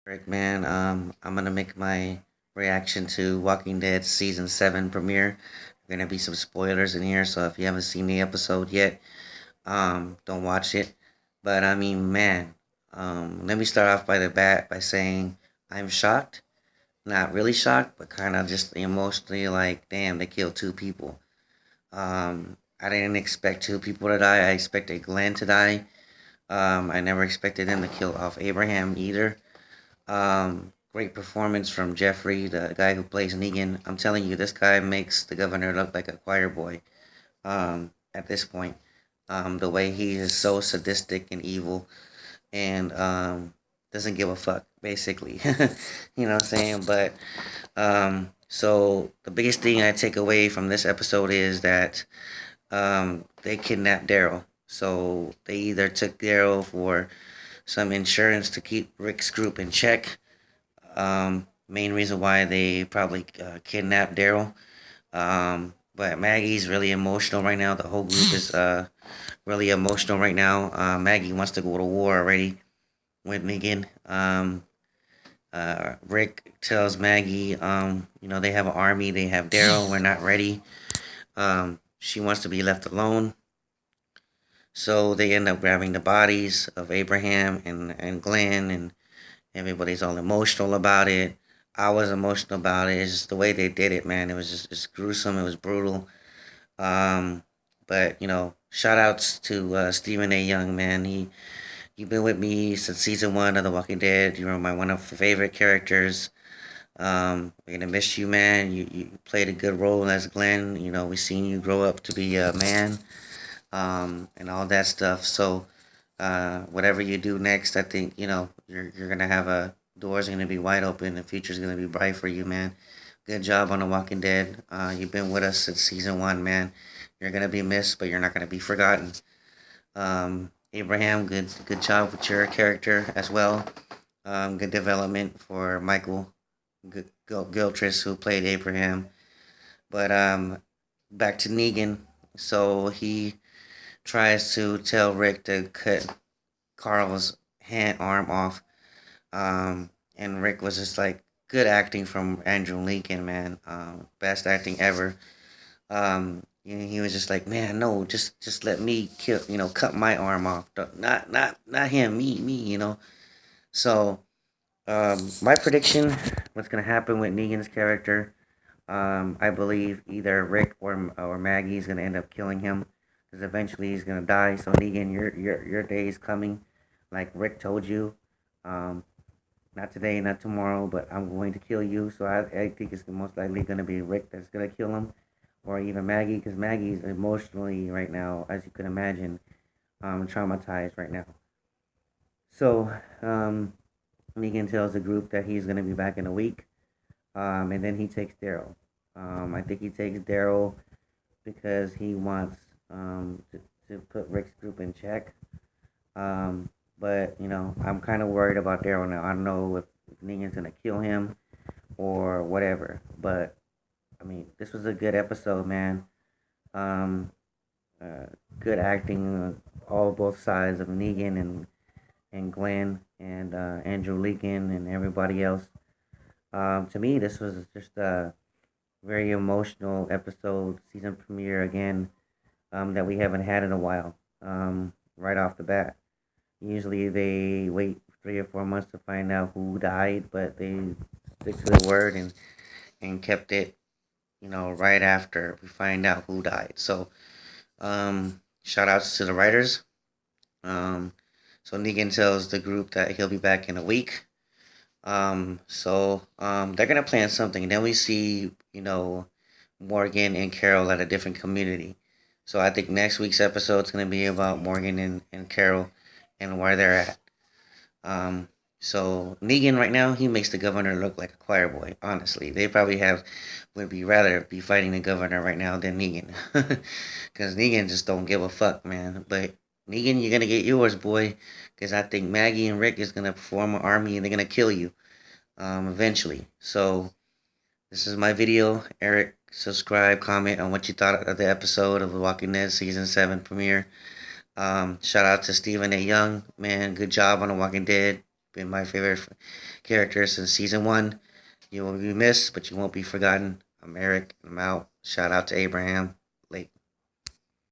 Rick, man, I'm gonna make my reaction to Walking Dead season 7 premiere. There are gonna be some spoilers in here, so if you haven't seen the episode yet, don't watch it. But I mean, man, let me start off by the bat by saying I'm shocked. Not really shocked, but kind of just emotionally like, damn, they killed two people. I didn't expect two people to die. I expected Glenn to die. I never expected them to kill off Abraham either. Great performance from Jeffrey, the guy who plays Negan. I'm telling you, this guy makes the governor look like a choir boy. At this point, the way he is so sadistic and evil, and doesn't give a fuck, basically. You know what I'm saying? But so the biggest thing I take away from this episode is that they kidnapped Daryl. So they either took Daryl for some insurance to keep Rick's group in check. Main reason why they probably kidnapped Daryl. But Maggie's really emotional right now. The whole group is really emotional right now. Maggie wants to go to war already with Negan. Rick tells Maggie, they have an army. They have Daryl. We're not ready. She wants to be left alone. So they end up grabbing the bodies of Abraham and Glenn, and everybody's all emotional about it. I was emotional about it. It's just the way they did it, man. It was just gruesome. It was brutal. Um, but shout outs to Stephen A. Young, man. You've been with me since season 1 of The Walking Dead. You were my one of my favorite characters. We're gonna miss you, man. You played a good role as Glenn. We seen you grow up to be a man, and all that stuff. So, whatever you do next, I think you're gonna have a doors are gonna be wide open. The future's gonna be bright for you, man. Good job on The Walking Dead. You've been with us since season 1, man. You're gonna be missed, but you're not gonna be forgotten. Abraham, good job with your character as well. Good development for Michael Gilchrist, who played Abraham. But back to Negan. So he tries to tell Rick to cut Carl's arm off. And Rick was just like good acting from Andrew Lincoln, man. Best acting ever. He was just like, man, no, just let me kill, cut my arm off. Not him, me. So, my prediction, what's gonna happen with Negan's character, I believe either Rick or Maggie is gonna end up killing him, because eventually he's gonna die. So Negan, your day is coming, like Rick told you. Um, Not today, not tomorrow, but I'm going to kill you. So I think it's most likely going to be Rick that's going to kill him, or even Maggie, because Maggie's emotionally right now, as you can imagine, traumatized right now. So Negan tells the group that he's going to be back in a week, and then he takes Daryl. I think he takes Daryl because he wants to put Rick's group in check. But I'm kind of worried about Daryl now. I don't know if Negan's gonna kill him or whatever. But I mean, this was a good episode, man. Um, Good acting, all both sides of Negan and Glenn and Andrew Lincoln and everybody else. To me, this was just a very emotional episode, season premiere again, that we haven't had in a while. Right off the bat. Usually they wait 3 or 4 months to find out who died, but they stick to the word and kept it, right after we find out who died. So, shout outs to the writers. Um, so Negan tells the group that he'll be back in a week. They're gonna plan something. Then we see, Morgan and Carol at a different community. So I think next week's episode is gonna be about Morgan and Carol and where they're at. So Negan right now, he makes the governor look like a choir boy. Honestly, they probably would be rather be fighting the governor right now than Negan, because Negan just don't give a fuck, man. But Negan, you're gonna get yours, boy, because I think Maggie and Rick is gonna form an army and they're gonna kill you, eventually. So this is my video, Eric. Subscribe, comment on what you thought of the episode of The Walking Dead season 7 premiere. Shout out to Stephen A. Young, man. Good job on The Walking Dead. been my favorite character since season one. You will be missed, but you won't be forgotten. I'm Eric. I'm out. Shout out to Abraham.